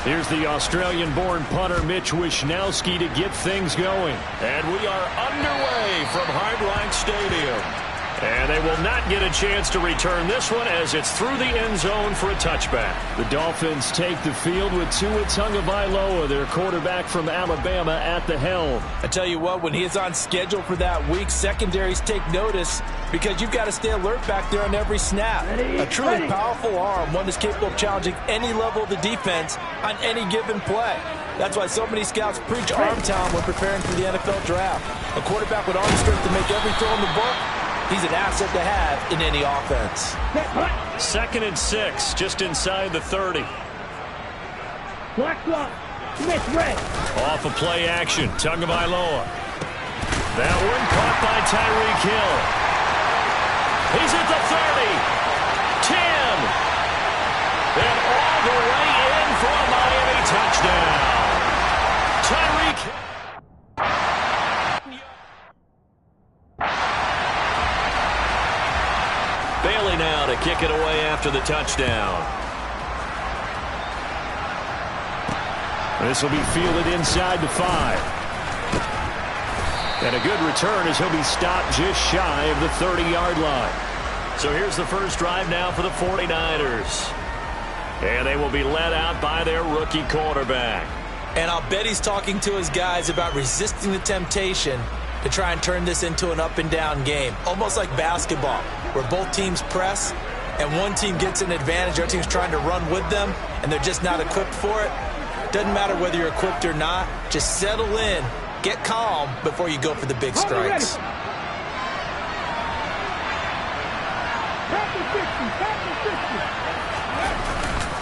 Here's the Australian-born punter Mitch Wishnowsky to get things going. And we are underway from Hard Rock Stadium. And they will not get a chance to return this one as it's through the end zone for a touchback. The Dolphins take the field with Tua Tagovailoa, their quarterback from Alabama, at the helm. I tell you what, when he is on schedule for that week, secondaries take notice because you've got to stay alert back there on every snap. A truly powerful arm, one that's capable of challenging any level of the defense on any given play. That's why so many scouts preach arm talent when preparing for the NFL draft. A quarterback with arm strength to make every throw in the book, he's an asset to have in any offense. 2nd and 6, just inside the 30. Black block. Smith red. Off of play action, Tagovailoa. That one caught by Tyreek Hill. He's at the 30. 10. And all the way in for a Miami touchdown. Tyreek Hill. Bailey now to kick it away after the touchdown. This will be fielded inside the 5. And a good return as he'll be stopped just shy of the 30-yard line. So here's the first drive now for the 49ers. And they will be led out by their rookie quarterback. And I'll bet he's talking to his guys about resisting the temptation to try and turn this into an up-and-down game. Almost like basketball, where both teams press, and one team gets an advantage, the other team's trying to run with them, and they're just not equipped for it. Doesn't matter whether you're equipped or not. Just settle in, get calm before you go for the big strikes.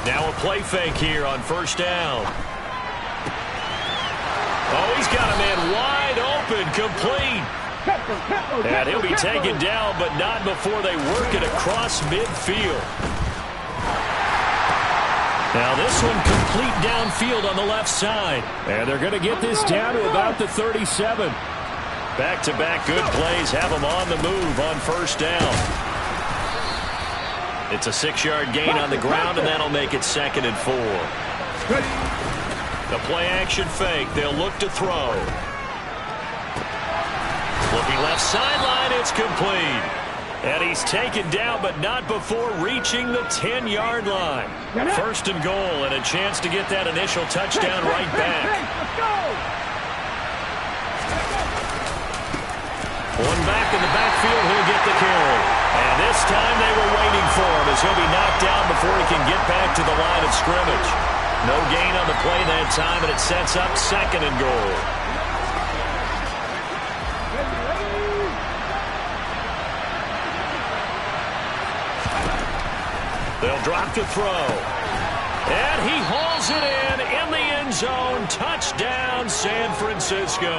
Now a play fake here on first down. Oh, he's got a man wide open, complete. And he'll be taken down, but not before they work it across midfield. Now this one complete downfield on the left side. And they're going to get this down to about the 37. Back-to-back good plays have them on the move on first down. It's a 6-yard gain on the ground, and that'll make it 2nd and 4. The play-action fake. They'll look to throw. Looking left sideline. It's complete. And he's taken down, but not before reaching the 10-yard line. 1st and goal, and a chance to get that initial touchdown right back. One back in the backfield. He'll get the carry. And this time they were waiting for him as he'll be knocked down before he can get back to the line of scrimmage. No gain on the play that time, and it sets up 2nd and goal. They'll drop to throw. And he hauls it in the end zone. Touchdown, San Francisco.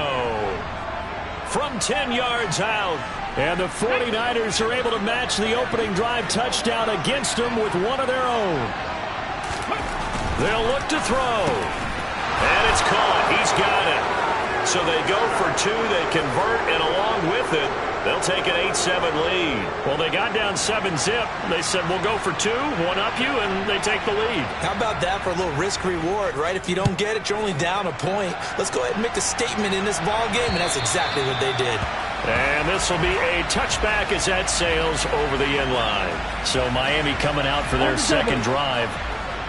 From 10 yards out. And the 49ers are able to match the opening drive touchdown against them with one of their own. They'll look to throw. And it's caught. He's got it. So they go for 2. They convert, and along with it, they'll take an 8-7 lead. Well, they got down 7-zip. They said, we'll go for 2, one-up you, and they take the lead. How about that for a little risk-reward, right? If you don't get it, you're only down a point. Let's go ahead and make a statement in this ball game, and that's exactly what they did. And this will be a touchback as that sails over the end line. So Miami coming out for their second drive.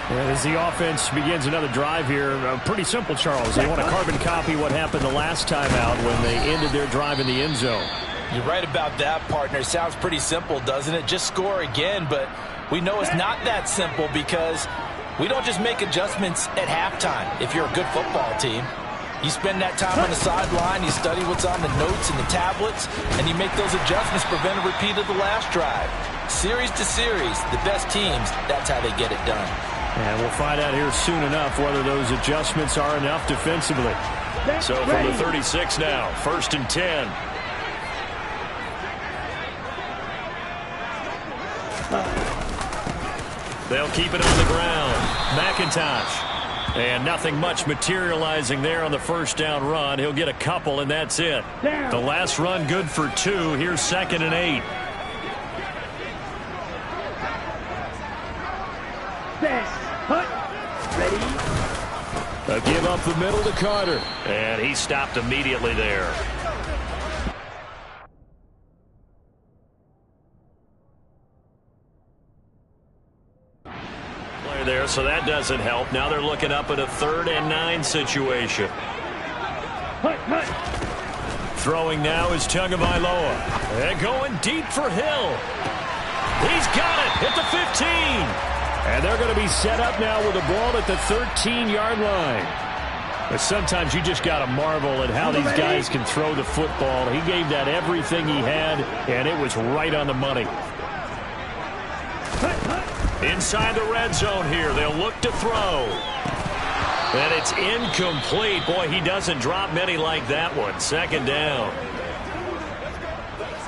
As the offense begins another drive here, pretty simple, Charles. They want to carbon copy what happened the last time out when they ended their drive in the end zone. You're right about that, partner. Sounds pretty simple, doesn't it? Just score again, but we know it's not that simple because we don't just make adjustments at halftime if you're a good football team. You spend that time on the sideline, you study what's on the notes and the tablets, and you make those adjustments, prevent a repeat of the last drive. Series to series, the best teams, that's how they get it done. And we'll find out here soon enough whether those adjustments are enough defensively. So from the 36 now, 1st and 10. They'll keep it on the ground. McIntosh. And nothing much materializing there on the first down run. He'll get a couple, and that's it. The last run good for 2. Here's 2nd and 8. Set. Hut. Ready. A give up the middle to Carter. And he stopped immediately there. Play there, so that doesn't help. Now they're looking up at a 3rd and 9 situation. Throwing now is Tagovailoa. And going deep for Hill. He's got it at the 15. And they're going to be set up now with the ball at the 13-yard line. But sometimes you just got to marvel at how these guys can throw the football. He gave that everything he had, and it was right on the money. Inside the red zone here, they'll look to throw. And it's incomplete. Boy, he doesn't drop many like that one. 2nd down.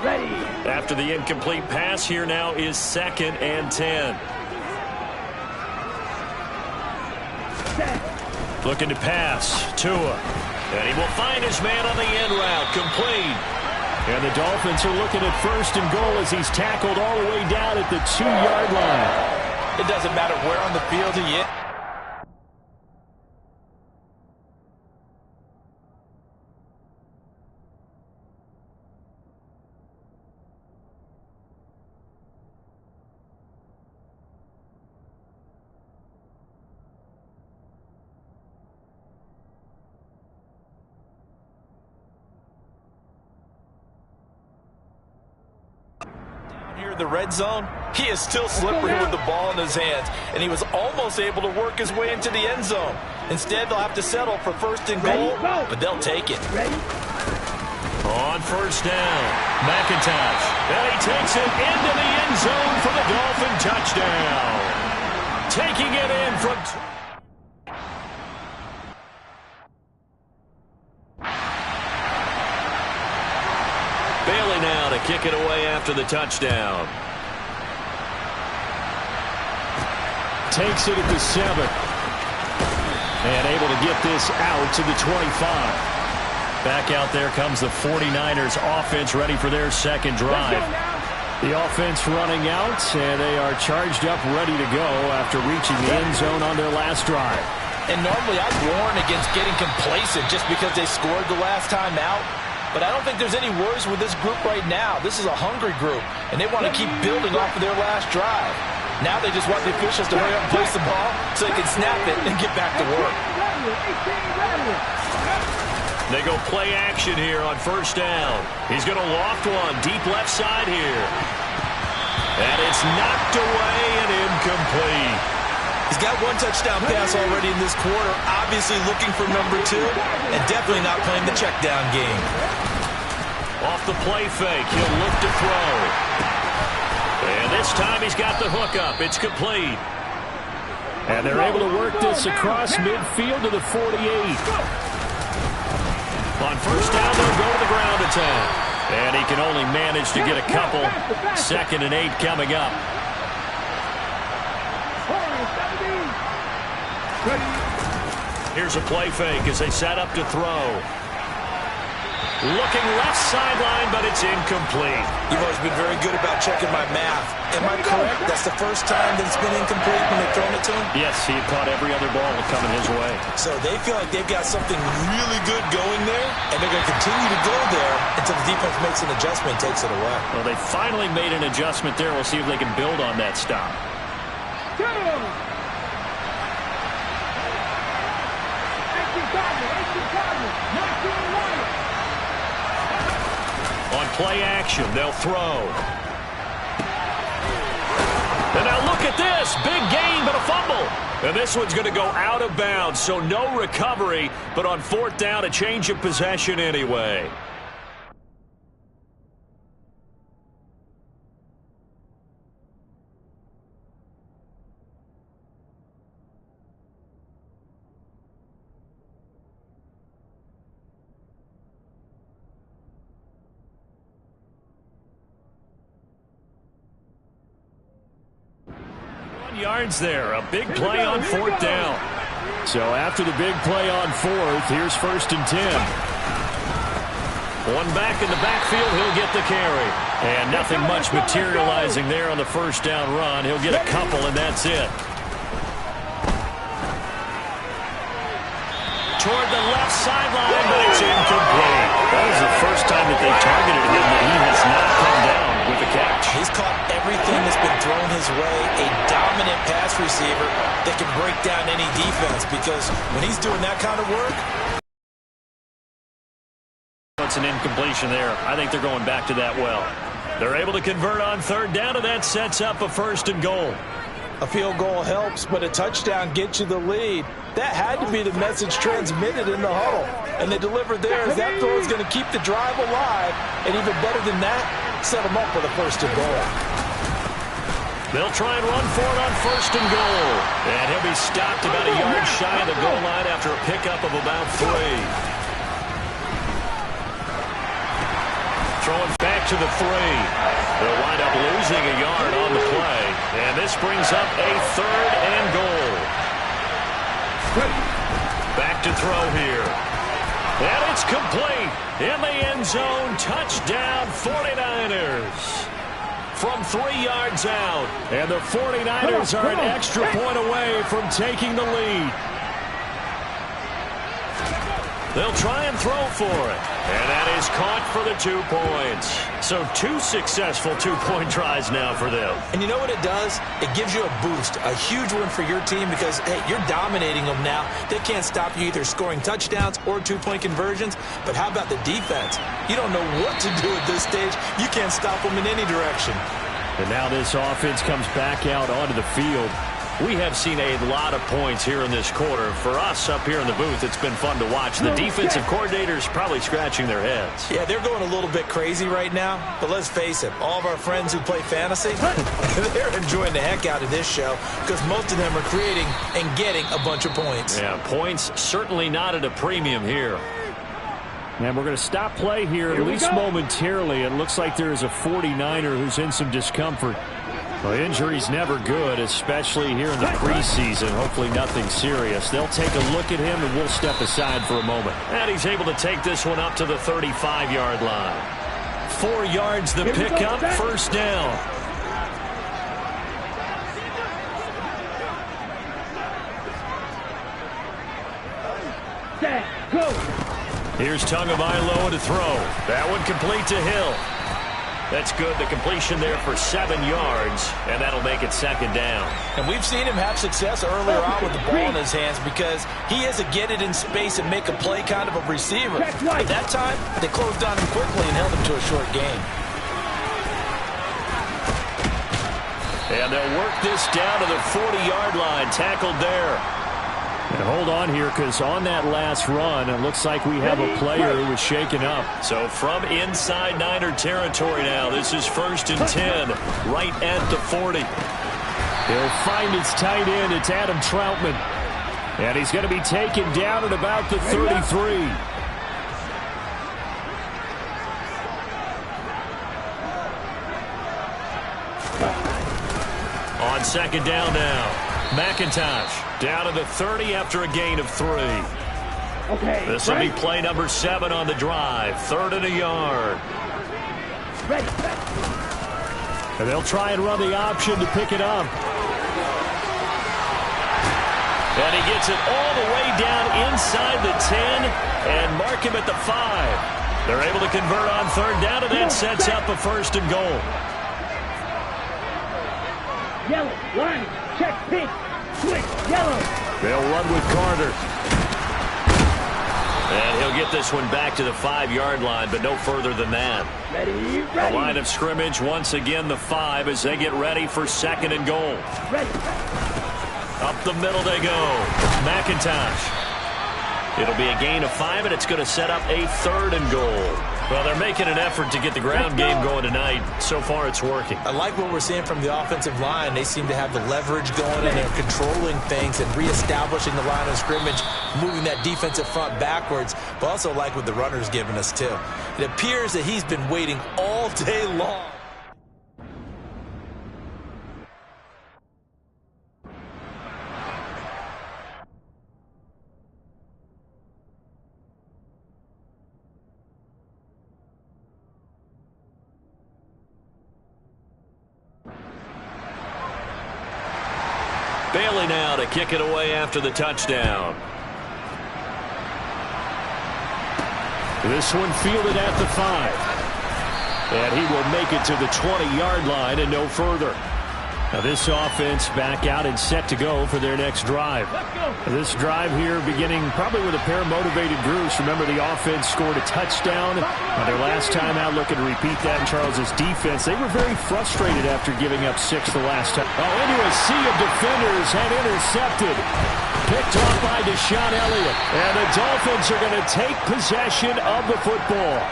Ready. After the incomplete pass, here now is 2nd and 10. Looking to pass. Tua. And he will find his man on the end route. Complete. And the Dolphins are looking at 1st and goal as he's tackled all the way down at the 2-yard line. It doesn't matter where on the field he is. The red zone, he is still slippery with the ball in his hands, and he was almost able to work his way into the end zone. Instead, they'll have to settle for 1st and goal, but they'll take it. On 1st down, McIntosh. And he takes it into the end zone for the Dolphin touchdown. Taking it in from... Bailey now to kick it away after the touchdown. Takes it at the 7. And able to get this out to the 25. Back out there comes the 49ers offense ready for their 2nd drive. The offense running out, and they are charged up ready to go after reaching the end zone on their last drive. And normally I'd warn against getting complacent just because they scored the last time out. But I don't think there's any worries with this group right now. This is a hungry group, and they want to keep building off of their last drive. Now they just want the officials to hurry up and place the ball so they can snap it and get back to work. They go play action here on 1st down. He's going to loft one deep left side here. And it's knocked away and incomplete. He's got 1 touchdown pass already in this quarter, obviously looking for number 2, and definitely not playing the check down game. Off the play fake, he'll look to throw. And this time he's got the hook up. It's complete. And they're able to work this across midfield to the 48. On 1st down, they'll go to the ground attack. And he can only manage to get a couple. 2nd and 8 coming up. Here's a play fake as they set up to throw. Looking left sideline, but it's incomplete. You've always been very good about checking my math. Am I correct? That's the first time that it's been incomplete when they've thrown it to him? Yes, he had caught every other ball coming his way. So they feel like they've got something really good going there, and they're going to continue to go there until the defense makes an adjustment and takes it away. Well, they finally made an adjustment there. We'll see if they can build on that stop. On play action, they'll throw. And now look at this. Big gain, but a fumble. And this one's going to go out of bounds, so no recovery. But on 4th down, a change of possession anyway. Yards there. A big play on 4th down. So after the big play on 4th, here's 1st and 10. One back in the backfield, he'll get the carry. And nothing much materializing there on the 1st down run. He'll get a couple, and that's it. toward the left sideline, but it's incomplete. That is the first time that they targeted him that he has not come down with a catch. He's caught everything that's been thrown his way. A dominant pass receiver that can break down any defense, because when he's doing that kind of work, it's an incompletion there. I think they're going back to that well. They're able to convert on third down, and that sets up a 1st and goal. a field goal helps, but a touchdown gets you the lead. That had to be the message transmitted in the huddle. And they delivered there as that throw is going to keep the drive alive. And even better than that, set them up with a 1st and goal. They'll try and run for it on 1st and goal. And he'll be stopped about a yard shy of the goal line after a pickup of about 3. Throwing back to the 3. They'll wind up losing a yard on the play. And this brings up a 3rd and goal. Back to throw here. And it's complete. In the end zone. Touchdown 49ers. From 3 yards out. And the 49ers are an extra point away from taking the lead. They'll try and throw for it. And that is caught for the 2 points. So 2 successful 2-point tries now for them. And you know what it does? It gives you a boost, a huge one for your team because, hey, you're dominating them now. They can't stop you either scoring touchdowns or 2-point conversions. But how about the defense? You don't know what to do at this stage. You can't stop them in any direction. And now this offense comes back out onto the field. We have seen a lot of points here in this quarter. For us up here in the booth, it's been fun to watch. The defensive coordinators probably scratching their heads. Yeah, they're going a little bit crazy right now. But let's face it, all of our friends who play fantasy, they're enjoying the heck out of this show because most of them are creating and getting a bunch of points. Yeah, points certainly not at a premium here. And we're going to stop play here at least momentarily. It looks like there is a 49er who's in some discomfort. Well, injury's never good, especially here in the preseason. Hopefully nothing serious. They'll take a look at him, and we'll step aside for a moment. And he's able to take this one up to the 35-yard line. 4 yards the pickup, 1st down. Set, go. Here's Tagovailoa to throw. That one complete to Hill. That's good. The completion there for 7 yards, and that'll make it 2nd down. And we've seen him have success earlier on with the ball in his hands because he has a get it in space and make a play kind of a receiver. But that time, they closed on him quickly and held him to a short gain. And they'll work this down to the 40-yard line. Tackled there. And hold on here, because on that last run, it looks like we have a player who was shaken up. So from inside Niner territory now, this is 1st and 10, right at the 40. He'll find his tight end. It's Adam Troutman. And he's going to be taken down at about the 33. On 2nd down now. McIntosh down to the 30 after a gain of 3. Okay. This will be play number 7 on the drive. 3rd and a yard. Ready. And they'll try and run the option to pick it up. And he gets it all the way down inside the 10 and mark him at the 5. They're able to convert on 3rd down, and that sets up a 1st and goal. Yellow, line, check, pink, switch, yellow. They'll run with Carter. And he'll get this one back to the 5-yard line, but no further than that. Ready. The line of scrimmage, once again, the 5 as they get ready for 2nd and goal. Ready. Up the middle they go. McIntosh. It'll be a gain of 5, and it's going to set up a 3rd and goal. Well, they're making an effort to get the ground game going tonight. So far, it's working. I like what we're seeing from the offensive line. They seem to have the leverage going, and they're controlling things and reestablishing the line of scrimmage, moving that defensive front backwards, but also like what the runner's giving us, too. It appears that he's been waiting all day long. Bailey now to kick it away after the touchdown. This one fielded at the 5. And he will make it to the 20-yard line and no further. Now this offense back out and set to go for their next drive. This drive here beginning probably with a pair of motivated groups. Remember, the offense scored a touchdown their last time out. Looking to repeat that in Charles' defense. They were very frustrated after giving up 6 the last time. Oh, into a sea of defenders and intercepted. Picked off by Deshaun Elliott. And the Dolphins are going to take possession of the football.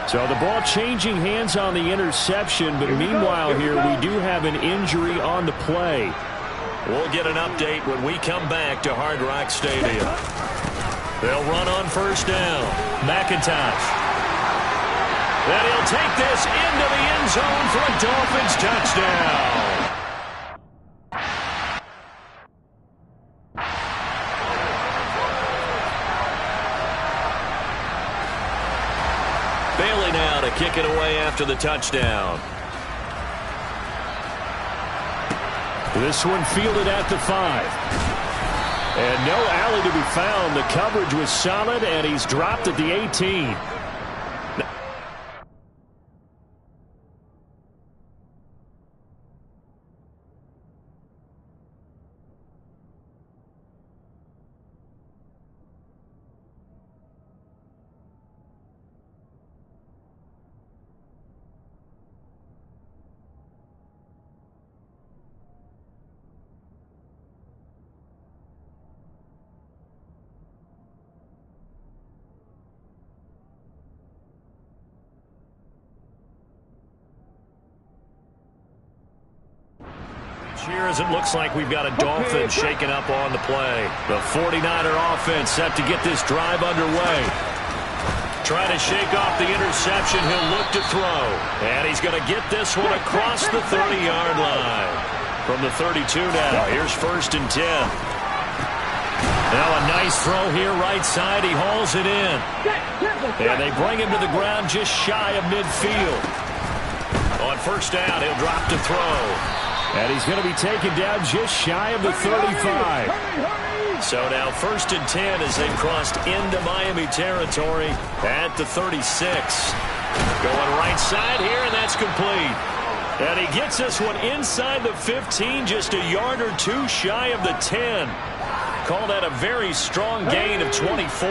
So the ball changing hands on the interception, but meanwhile here we do have an injury on the play. We'll get an update when we come back to Hard Rock Stadium. They'll run on first down. McIntosh. And he'll take this into the end zone for a Dolphins touchdown. Bailey now to kick it away after the touchdown. This one fielded at the 5. And no alley to be found. The coverage was solid, and he's dropped at the 18. Here as it looks like we've got a Dolphin shaking up on the play. The 49er offense set to get this drive underway. Trying to shake off the interception. He'll look to throw. And he's going to get this one across the 30-yard line. From the 32 now. Here's 1st and 10. Now a nice throw here right side. He hauls it in. And they bring him to the ground just shy of midfield. On first down, he'll drop to throw. And he's going to be taken down just shy of the 35. So now 1st and 10 as they've crossed into Miami territory at the 36. Going right side here, and that's complete. And he gets this one inside the 15, just a yard or two shy of the 10. Call that a very strong gain of 24.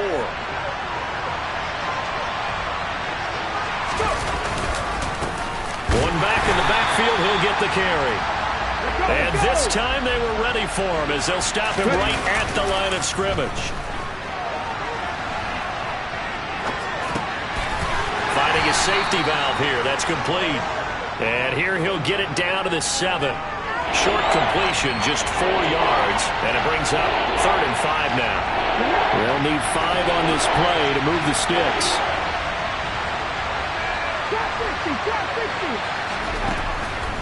One back in the backfield, he'll get the carry. And this time they were ready for him as they'll stop him right at the line of scrimmage. Finding a safety valve here. That's complete. And here he'll get it down to the 7. Short completion, just 4 yards. And it brings up 3rd and 5 now. They'll need 5 on this play to move the sticks.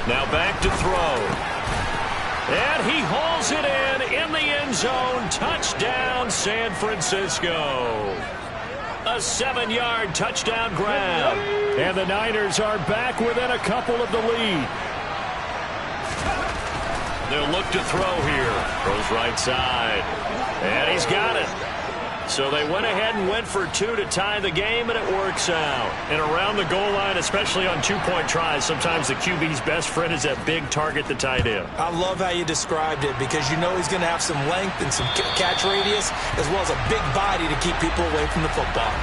Now back to throw. And he hauls it in the end zone. Touchdown, San Francisco. A 7-yard touchdown grab. And the Niners are back within a couple of the lead. They'll look to throw here. Throws right side. And he's got it. So they went ahead and went for 2 to tie the game, and it works out. And around the goal line, especially on 2-point tries, sometimes the QB's best friend is that big target, the tight end. I love how you described it because you know he's going to have some length and some catch radius as well as a big body to keep people away from the football.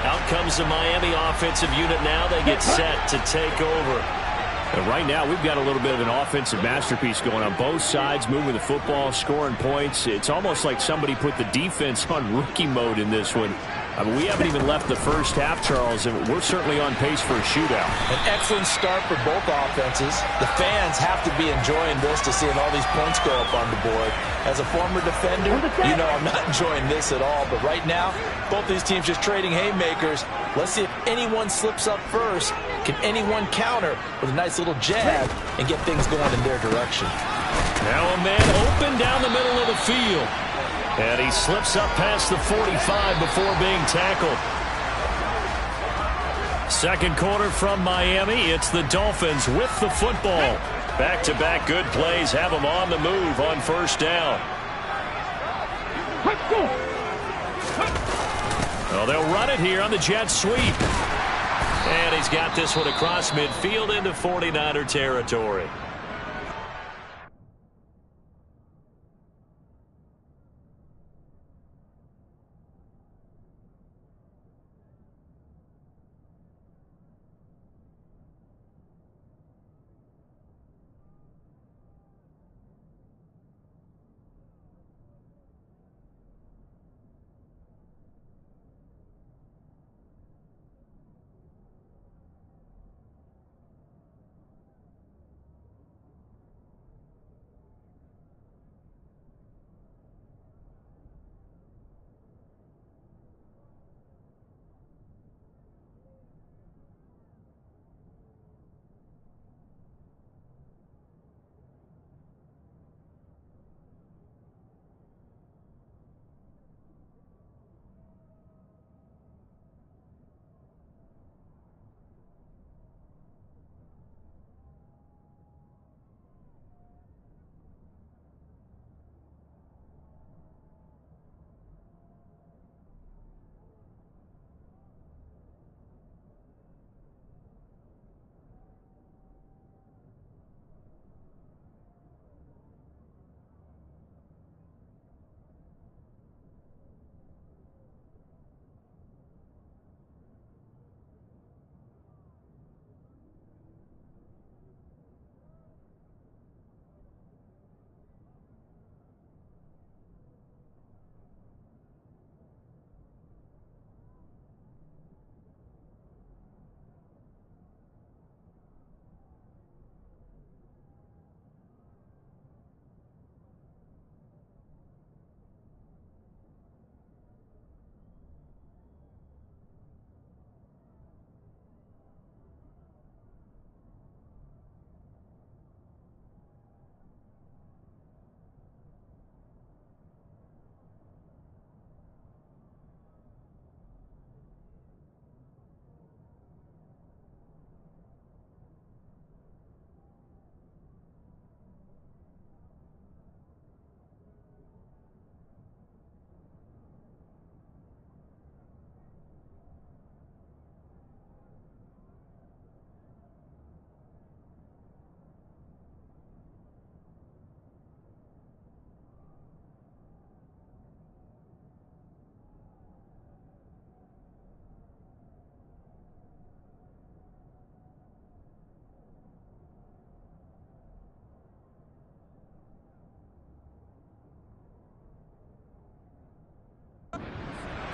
Out comes the Miami offensive unit now. They get set to take over. And right now, we've got a little bit of an offensive masterpiece going on both sides, moving the football, scoring points. It's almost like somebody put the defense on rookie mode in this one. I mean, we haven't even left the first half, Charles, and we're certainly on pace for a shootout. An excellent start for both offenses. The fans have to be enjoying this to seeing all these points go up on the board. As a former defender, you know I'm not enjoying this at all. But right now, both these teams just trading haymakers. Let's see if anyone slips up first. Can anyone counter with a nice little jab and get things going in their direction? Now a man open down the middle of the field. And he slips up past the 45 before being tackled. Second quarter from Miami. It's the Dolphins with the football. Back-to-back good plays have them on the move on first down. Well, they'll run it here on the jet sweep. And he's got this one across midfield into 49er territory.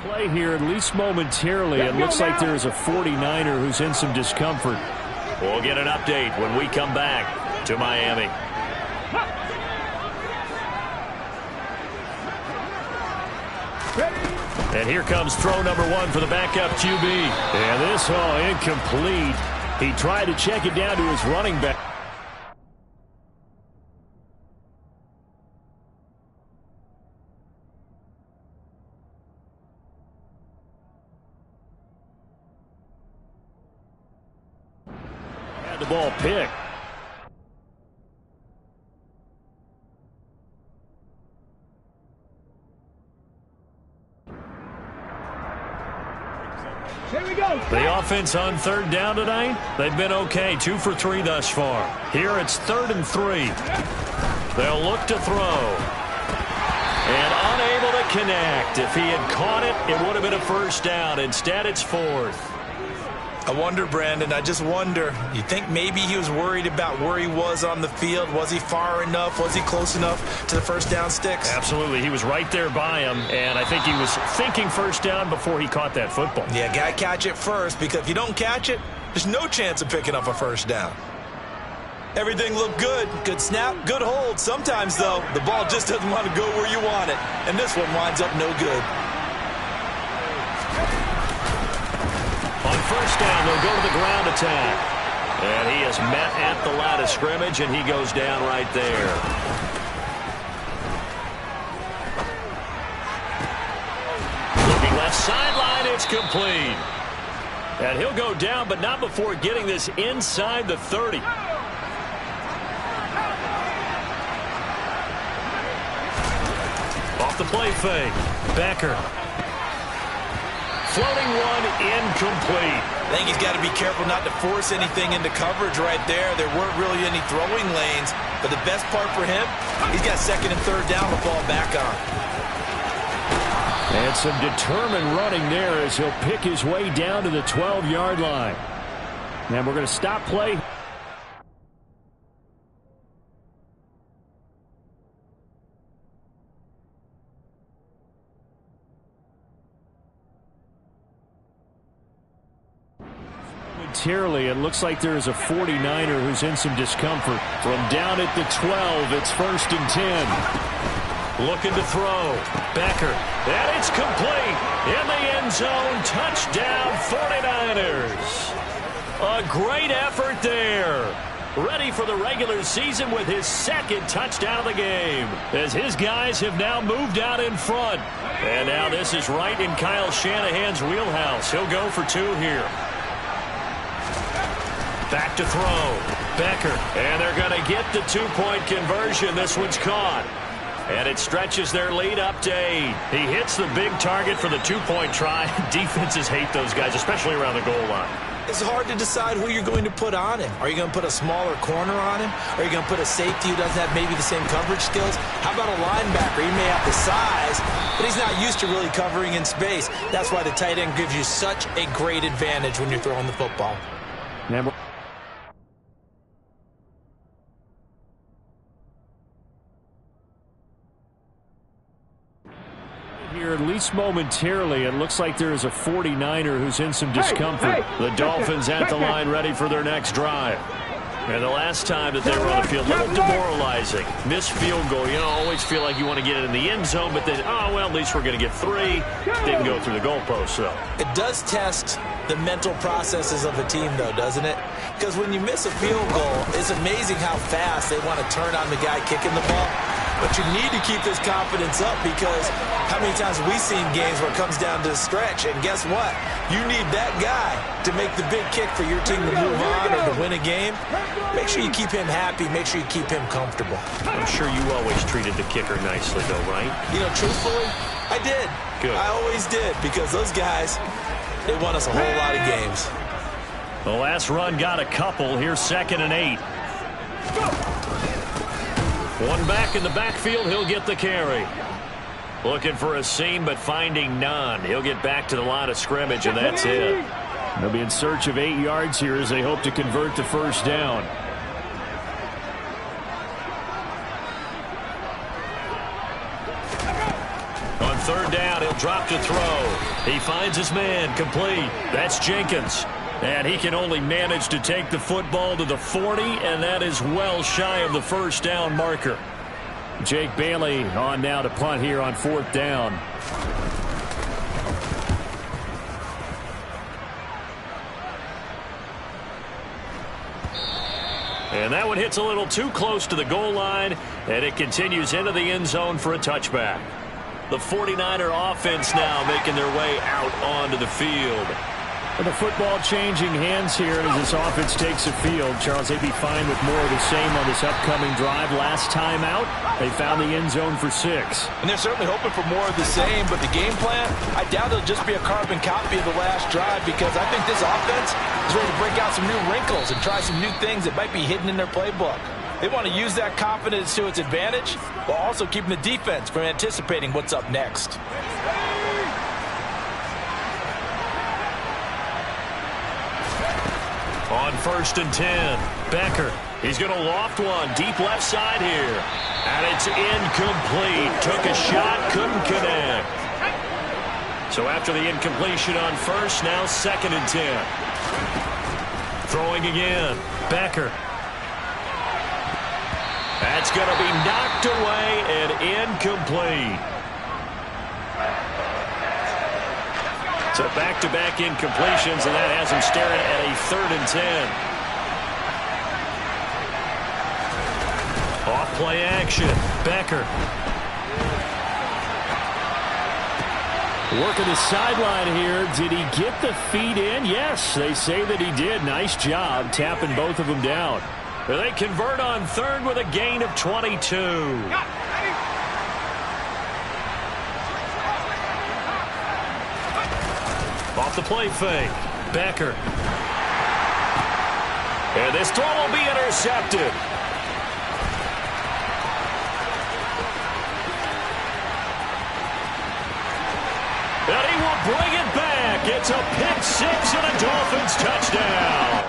Play here, at least momentarily. It looks like there's a 49er who's in some discomfort. We'll get an update when we come back to Miami. And here comes throw number one for the backup QB. And this, incomplete. He tried to check it down to his running back. The ball picked. Here we go. The offense on third down tonight, they've been okay, 2 for 3 thus far. Here it's 3rd and 3. They'll look to throw. And unable to connect. If he had caught it, it would have been a first down. Instead, it's 4th. I wonder, Brandon, I just wonder, you think maybe he was worried about where he was on the field? Was he far enough? Was he close enough to the first down sticks? Absolutely. He was right there by him, and I think he was thinking first down before he caught that football. Yeah, got to catch it first, because if you don't catch it, there's no chance of picking up a first down. Everything looked good. Good snap, good hold. Sometimes, though, the ball just doesn't want to go where you want it, and this one winds up no good. On first down, they'll go to the ground attack. And he is met at the line of scrimmage, and he goes down right there. Looking left sideline, it's complete. And he'll go down, but not before getting this inside the 30. Off the play fake. Becker Floating one incomplete. I think he's got to be careful not to force anything into coverage right there. There weren't really any throwing lanes. But the best part for him, he's got second and third down to fall back on. And some determined running there as he'll pick his way down to the 12-yard line. And we're going to stop play. Momentarily, it looks like there is a 49er who's in some discomfort. From down at the 12, it's 1st and 10. Looking to throw. Becker. And it's complete. In the end zone. Touchdown 49ers. A great effort there. Ready for the regular season with his second touchdown of the game. As his guys have now moved out in front. And now this is right in Kyle Shanahan's wheelhouse. He'll go for 2 here. Back to throw. Becker. And they're going to get the 2-point conversion. This one's caught. And it stretches their lead up to 8. He hits the big target for the 2-point try. Defenses hate those guys, especially around the goal line. It's hard to decide who you're going to put on him. Are you going to put a smaller corner on him? Are you going to put a safety who doesn't have maybe the same coverage skills? How about a linebacker? He may have the size, but he's not used to really covering in space. That's why the tight end gives you such a great advantage when you're throwing the football. Here, at least momentarily, it looks like there is a 49er who's in some discomfort. The Dolphins at the line ready for their next drive. And the last time that they were on the field, a little demoralizing. Missed field goal. You know, always feel like you want to get it in the end zone, but then, oh, well, at least we're going to get 3. Didn't go through the goalpost, though. It does test the mental processes of a team, though, doesn't it? Because when you miss a field goal, it's amazing how fast they want to turn on the guy kicking the ball. But you need to keep this confidence up because how many times have we seen games where it comes down to a stretch, and guess what? You need that guy to make the big kick for your team to move on or to win a game. Make sure you keep him happy. Make sure you keep him comfortable. I'm sure you always treated the kicker nicely, though, right? You know, truthfully, I did. Good. I always did because those guys, they won us a whole lot of games. The last run got a couple. Here's 2nd and 8. One back in the backfield. He'll get the carry. Looking for a seam, but finding none. He'll get back to the line of scrimmage, and that's it. They'll be in search of 8 yards here as they hope to convert the first down. On 3rd down, he'll drop to throw. He finds his man, complete. That's Jenkins. And he can only manage to take the football to the 40, and that is well shy of the first down marker. Jake Bailey on now to punt here on 4th down. And that one hits a little too close to the goal line, and it continues into the end zone for a touchback. The 49er offense now making their way out onto the field. And the football changing hands here as this offense takes the field. Charles, they'd be fine with more of the same on this upcoming drive. Last time out, they found the end zone for 6. And they're certainly hoping for more of the same, but the game plan, I doubt it'll just be a carbon copy of the last drive because I think this offense is ready to break out some new wrinkles and try some new things that might be hidden in their playbook. They want to use that confidence to its advantage while also keeping the defense from anticipating what's up next. On 1st and 10, Becker. He's going to loft one deep left side here. And it's incomplete. Took a shot, couldn't connect. So after the incompletion on 1st, now 2nd and 10. Throwing again. Becker. That's going to be knocked away and incomplete. So back-to-back incompletions, and that has him staring at a 3rd and 10. Off-play action. Becker. Working the sideline here. Did he get the feet in? Yes, they say that he did. Nice job tapping both of them down. They convert on 3rd with a gain of 22. Off the play fake. Becker. And this throw will be intercepted. And he will bring it back. It's a pick six and a Dolphins touchdown.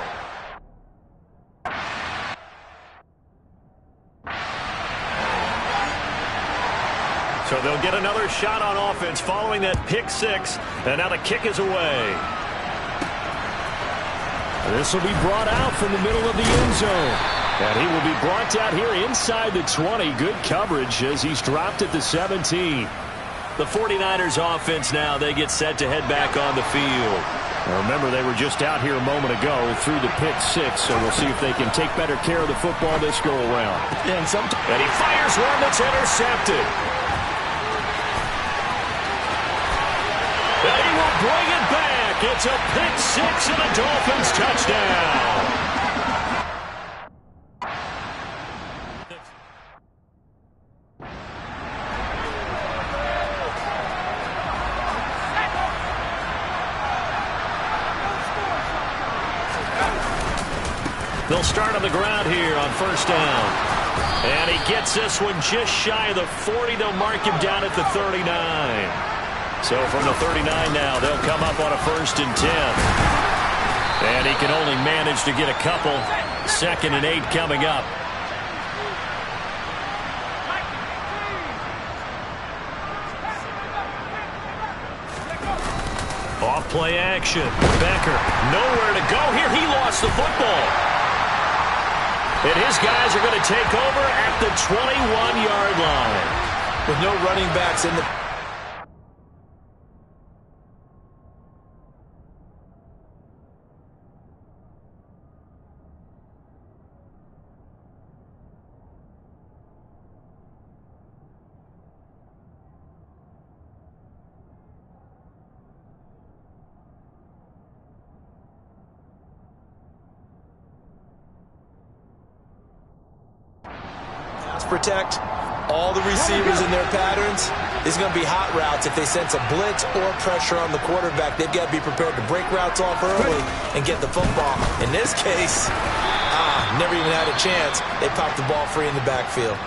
So they'll get another shot on offense following that pick six. And now the kick is away. This will be brought out from the middle of the end zone. And he will be brought out here inside the 20. Good coverage as he's dropped at the 17. The 49ers offense now, they get set to head back on the field. Now remember, they were just out here a moment ago through the pick six, so we'll see if they can take better care of the football this go-around. And he fires one that's intercepted. And he will bring it back. It's a pick six and a Dolphins touchdown. They'll start on the ground here on first down. And he gets this one just shy of the 40. They'll mark him down at the 39. So from the 39 now, they'll come up on a 1st and 10. And he can only manage to get a couple. 2nd and 8 coming up. Off play action. Becker, nowhere to go here. He lost the football. And his guys are going to take over at the 21-yard line. With no running backs in the... protect all the receivers in their patterns. It's going to be hot routes if they sense a blitz or pressure on the quarterback. They've got to be prepared to break routes off early and get the football. In this case, never even had a chance. They popped the ball free in the backfield.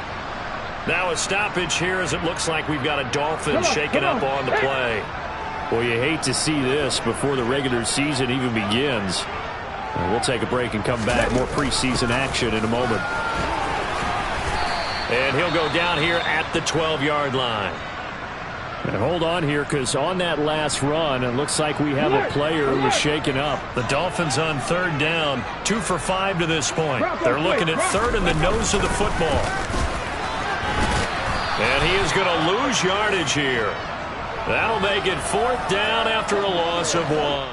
Now a stoppage here as it looks like we've got a Dolphin shaking up on the play. Well, you hate to see this before the regular season even begins. We'll take a break and come back. More preseason action in a moment. And he'll go down here at the 12-yard line. And hold on here, because on that last run, it looks like we have a player who was shaken up. The Dolphins on 3rd down, 2 for 5 to this point. They're looking at 3rd in the nose of the football. And he is going to lose yardage here. That'll make it 4th down after a loss of 1.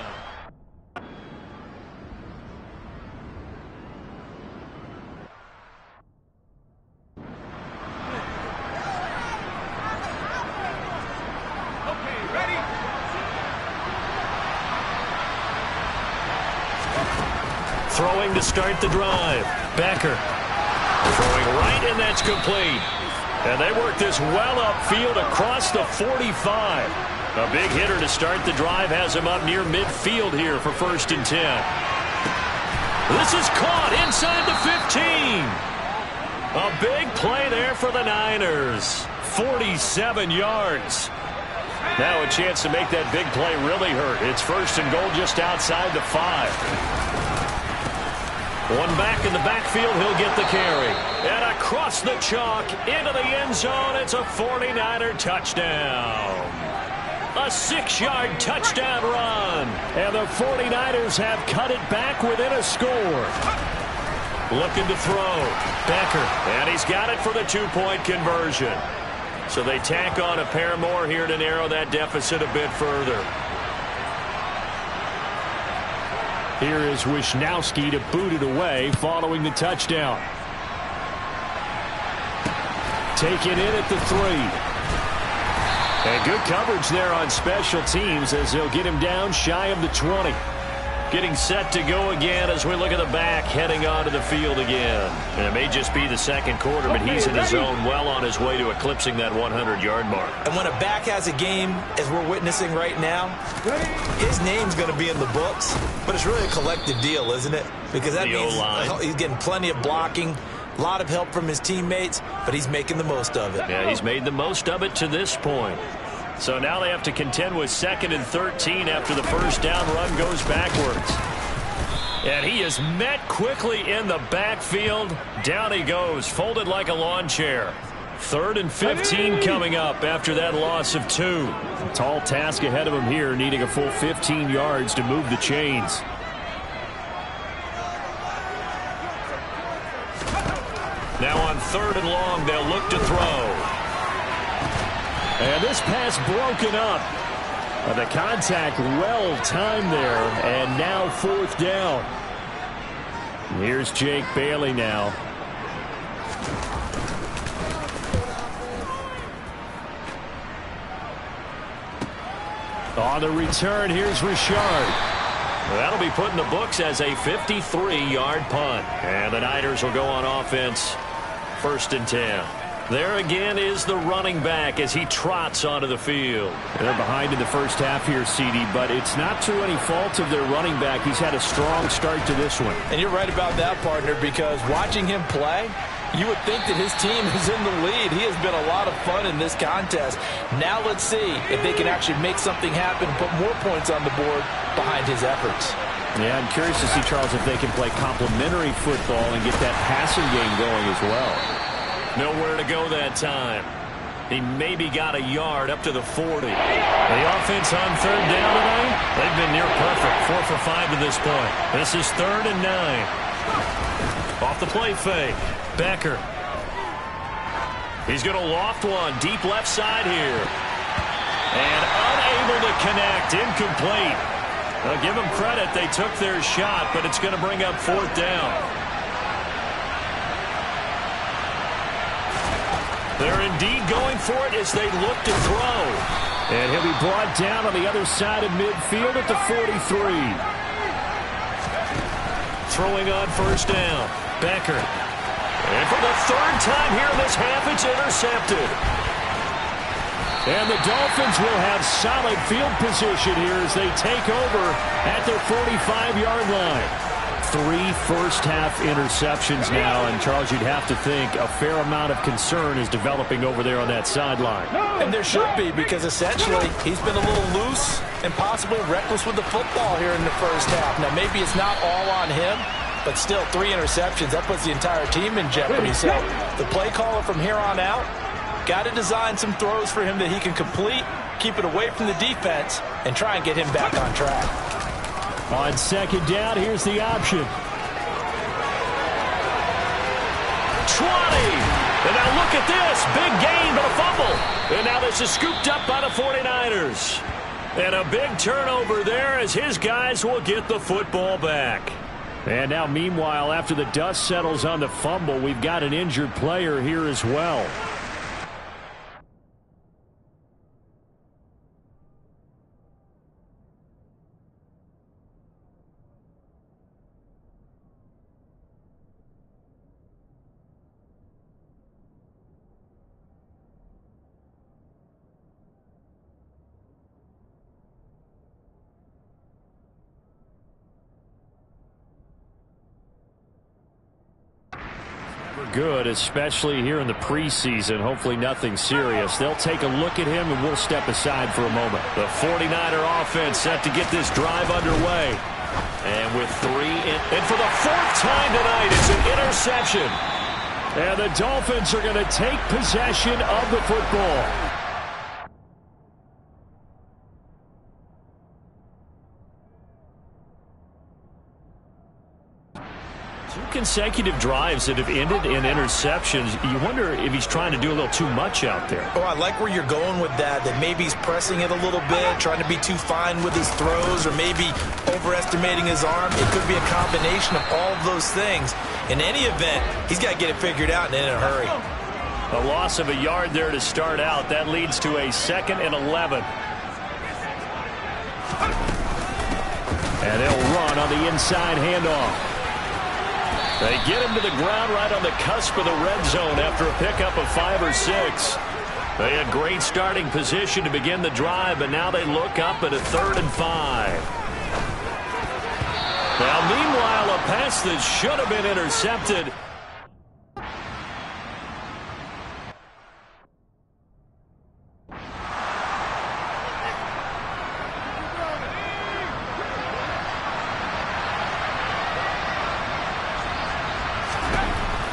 Throwing to start the drive. Becker throwing right, and that's complete. And they work this well upfield across the 45. A big hitter to start the drive has him up near midfield here for 1st and 10. This is caught inside the 15. A big play there for the Niners. 47 yards. Now a chance to make that big play really hurt. It's 1st and goal just outside the 5. One back in the backfield, he'll get the carry. And across the chalk, into the end zone, it's a 49er touchdown. A 6-yard touchdown run. And the 49ers have cut it back within a score. Looking to throw. Becker, and he's got it for the 2-point conversion. So they tack on a pair more here to narrow that deficit a bit further. Here is Wisnowski to boot it away following the touchdown. Taken in at the 3. And good coverage there on special teams as they'll get him down shy of the 20. Getting set to go again as we look at the back heading onto the field again. And it may just be the second quarter, but he's in his zone well on his way to eclipsing that 100-yard mark. And when a back has a game, as we're witnessing right now, his name's going to be in the books, but it's really a collective deal, isn't it? Because that means he's getting plenty of blocking, a lot of help from his teammates, but he's making the most of it. Yeah, he's made the most of it to this point. So now they have to contend with 2nd and 13 after the first down run goes backwards. And he is met quickly in the backfield. Down he goes, folded like a lawn chair. 3rd and 15 coming up after that loss of 2. A tall task ahead of him here, needing a full 15 yards to move the chains. Now on 3rd and long, they'll look to throw. And this pass broken up. The contact well timed there, and now 4th down. Here's Jake Bailey now. On the return, here's Richard. That'll be put in the books as a 53-yard punt. And the Niners will go on offense, 1st and 10. There again is the running back as he trots onto the field. They're behind in the first half here, CD, but it's not through any fault of their running back. He's had a strong start to this one. And you're right about that, partner, because watching him play, you would think that his team is in the lead. He has been a lot of fun in this contest. Now let's see if they can actually make something happen, put more points on the board behind his efforts. Yeah, I'm curious to see, Charles, if they can play complementary football and get that passing game going as well. Nowhere to go that time. He maybe got a yard up to the 40. The offense on 3rd down tonight, they've been near perfect. 4 for 5 to this point. This is 3rd and 9. Off the play fake. Becker. He's going to loft one deep left side here. And unable to connect. Incomplete. I'll give them credit. They took their shot, but it's going to bring up 4th down. They're indeed going for it as they look to throw. And he'll be brought down on the other side of midfield at the 43. Throwing on 1st down. Becker. And for the 3rd time here in this half, it's intercepted. And the Dolphins will have solid field position here as they take over at their 45-yard line. 3 first-half interceptions now, and Charles, you'd have to think a fair amount of concern is developing over there on that sideline. And there should be, because essentially he's been a little loose and possibly reckless with the football here in the first half. Now, maybe it's not all on him, but still 3 interceptions. That puts the entire team in jeopardy. So the play caller from here on out got to design some throws for him that he can complete, keep it away from the defense, and try and get him back on track. On 2nd down, here's the option. 20! And now look at this. Big gain, but a fumble. And now this is scooped up by the 49ers. And a big turnover there as his guys will get the football back. And now, meanwhile, after the dust settles on the fumble, we've got an injured player here as well. Good, especially here in the preseason. Hopefully nothing serious. They'll take a look at him, and we'll step aside for a moment. The 49er offense set to get this drive underway. And with 3 and for the 4th time tonight, it's an interception. And the Dolphins are going to take possession of the football. 2 consecutive drives that have ended in interceptions. You wonder if he's trying to do a little too much out there. Oh, I like where you're going with that maybe he's pressing it a little bit, trying to be too fine with his throws, or maybe overestimating his arm. It could be a combination of all of those things. In any event, he's got to get it figured out and in a hurry. A loss of a yard there to start out. That leads to a 2nd and 11. And they'll run on the inside handoff. They get him to the ground right on the cusp of the red zone after a pickup of 5 or 6. They had great starting position to begin the drive, but now they look up at a 3rd and 5. Now, meanwhile, a pass that should have been intercepted.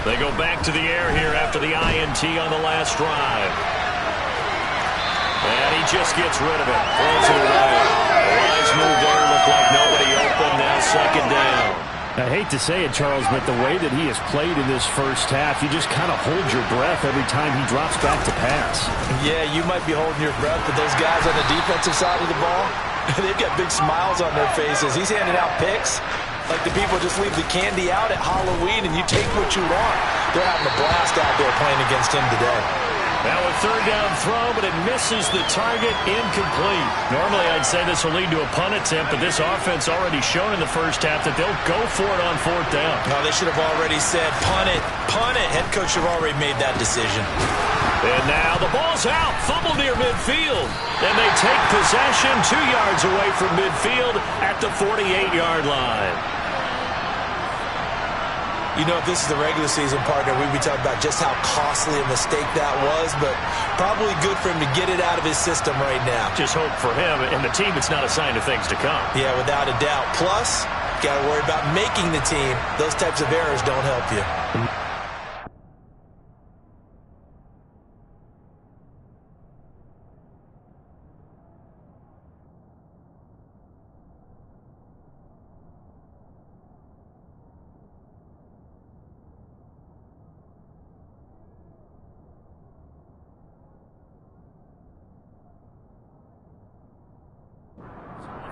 They go back to the air here after the INT on the last drive. And he just gets rid of it. Throws it away. A wise move there. Looked like nobody open. Now 2nd down. I hate to say it, Charles, but the way that he has played in this first half, you just kind of hold your breath every time he drops back to pass. Yeah, you might be holding your breath, but those guys on the defensive side of the ball, they've got big smiles on their faces. He's handing out picks like the people just leave the candy out at Halloween and you take what you want. They're having a blast out there playing against him today. Now a 3rd down throw, but it misses the target, incomplete. Normally I'd say this will lead to a punt attempt, but this offense already shown in the first half that they'll go for it on 4th down. No, they should have already said punt it, punt it. Head coach should have already made that decision. And now the ball's out, fumble near midfield. And they take possession 2 yards away from midfield at the 48-yard line. You know, if this is the regular season, partner, we'd be talking about just how costly a mistake that was, but probably good for him to get it out of his system right now. Just hope for him and the team it's not a sign of things to come. Yeah, without a doubt. Plus, got to worry about making the team. Those types of errors don't help you.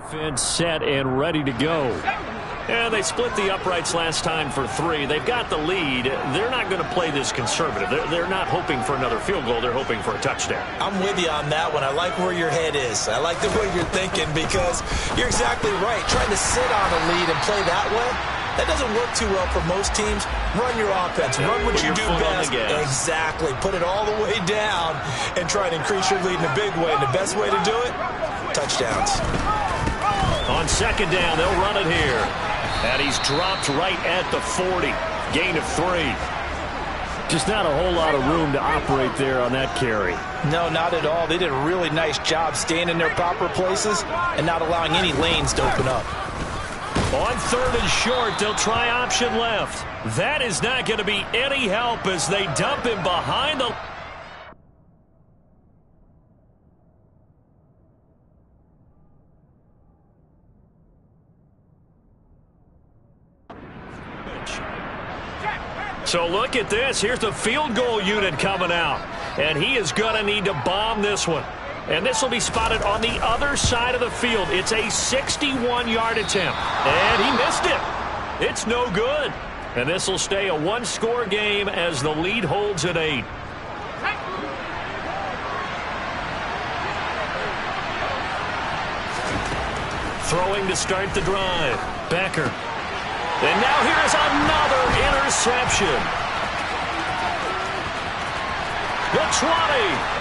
Offense set and ready to go. And they split the uprights last time for 3. They've got the lead. They're not going to play this conservative. They're not hoping for another field goal. They're hoping for a touchdown. I'm with you on that one. I like where your head is. I like the way you're thinking because you're exactly right. Trying to sit on a lead and play that way, that doesn't work too well for most teams. Run your offense. Run what you do best. Exactly. Put it all the way down and try to increase your lead in a big way. And the best way to do it, touchdowns. On 2nd down, they'll run it here. And he's dropped right at the 40. Gain of 3. Just not a whole lot of room to operate there on that carry. No, not at all. They did a really nice job staying in their proper places and not allowing any lanes to open up. On 3rd and short, they'll try option left. That is not going to be any help as they dump him behind the... So look at this. Here's the field goal unit coming out. And he is going to need to bomb this one. And this will be spotted on the other side of the field. It's a 61-yard attempt. And he missed it. It's no good. And this will stay a 1-score game as the lead holds at 8. Throwing to start the drive. Becker. And now here is another interception. The 20.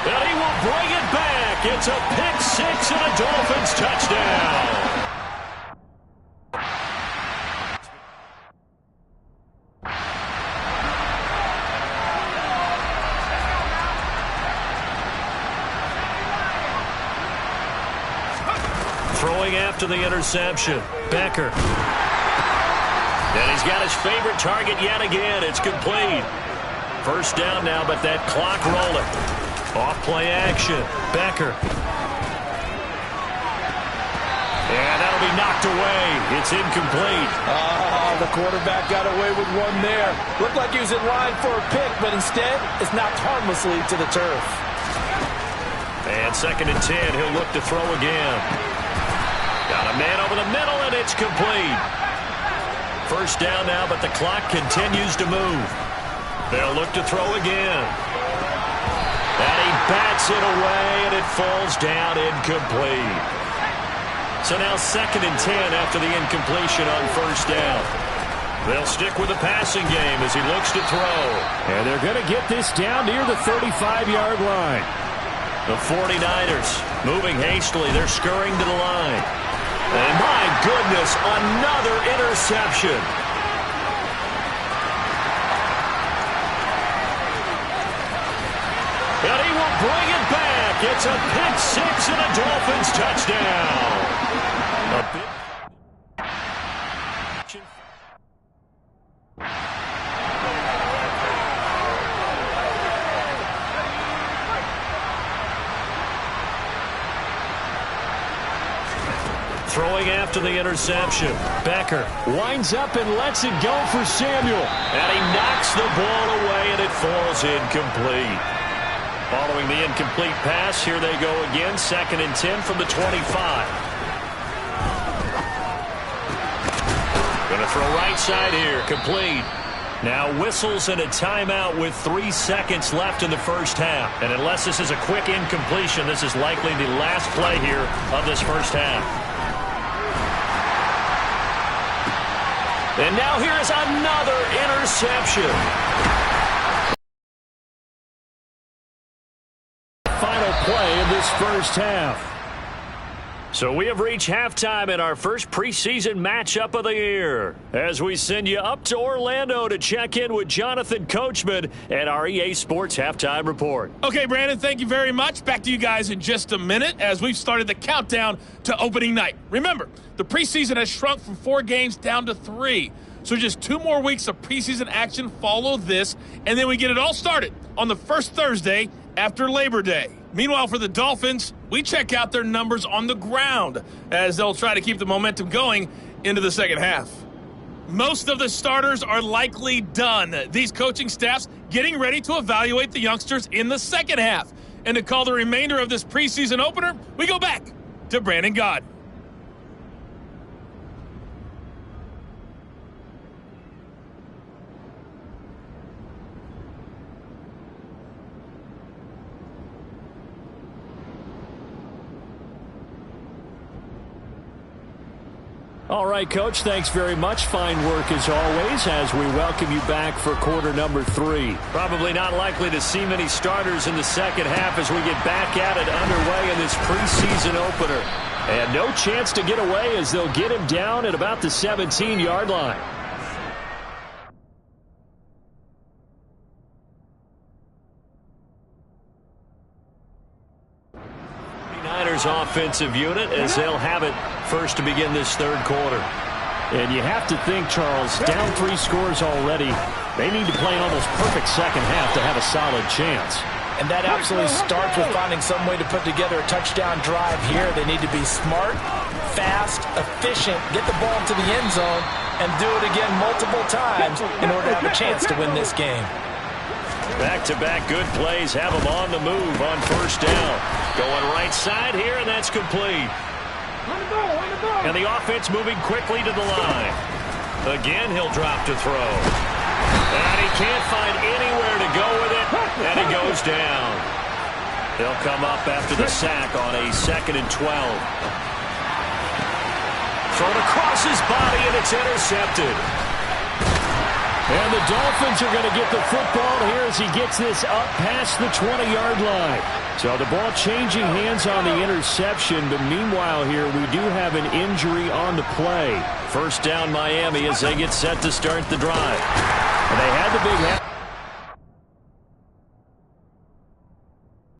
And he will bring it back. It's a pick 6 and a Dolphins touchdown. Throwing after the interception. Becker. And he's got his favorite target yet again. It's complete. 1st down now, but that clock rolling. Off play action. Becker. And that'll be knocked away. It's incomplete. The quarterback got away with one there. Looked like he was in line for a pick, but instead it's knocked harmlessly to the turf. And 2nd and 10. He'll look to throw again. Got a man over the middle, and it's complete. 1st down now, but the clock continues to move. They'll look to throw again. And he bats it away, and it falls down incomplete. So now 2nd and 10 after the incompletion on first down. They'll stick with the passing game as he looks to throw. And they're going to get this down near the 35-yard line. The 49ers moving hastily. They're scurrying to the line. And my goodness, another interception. And he will bring it back. It's a pick six and a Dolphins touchdown. A big throwing after the interception. Becker winds up and lets it go for Samuel. And he knocks the ball away, and it falls incomplete. Following the incomplete pass, here they go again. 2nd and 10 from the 25. Going to throw right side here. Complete. Now whistles and a timeout with 3 seconds left in the first half. And unless this is a quick incompletion, this is likely the last play here of this first half. And now here is another interception. Final play of this first half. So we have reached halftime in our first preseason matchup of the year as we send you up to Orlando to check in with Jonathan Coachman at our EA Sports Halftime Report. Okay, Brandon, thank you very much. Back to you guys in just a minute as we've started the countdown to opening night. Remember, the preseason has shrunk from 4 games down to 3. So just 2 more weeks of preseason action follow this, and then we get it all started on the first Thursday after Labor Day. Meanwhile, for the Dolphins, we check out their numbers on the ground as they'll try to keep the momentum going into the second half. Most of the starters are likely done. These coaching staffs getting ready to evaluate the youngsters in the second half. And to call the remainder of this preseason opener, we go back to Brandon Gaud. All right, Coach, thanks very much. Fine work as always as we welcome you back for quarter number 3. Probably not likely to see many starters in the second half as we get back at it underway in this preseason opener. And no chance to get away as they'll get him down at about the 17-yard line. Offensive unit as they'll have it first to begin this third quarter. And you have to think, Charles, down 3 scores already. They need to play an almost perfect second half to have a solid chance. And that absolutely starts with finding some way to put together a touchdown drive here. They need to be smart, fast, efficient, get the ball to the end zone, and do it again multiple times in order to have a chance to win this game. Back-to-back good plays have them on the move on first down. Going right side here, and that's complete. And the offense moving quickly to the line. Again, he'll drop to throw. And he can't find anywhere to go with it, and he goes down. He'll come up after the sack on a 2nd and 12. Thrown across his body, and it's intercepted. And the Dolphins are going to get the football here as he gets this up past the 20-yard line. So the ball changing hands on the interception, but meanwhile here we do have an injury on the play. First down Miami as they get set to start the drive. And they had the big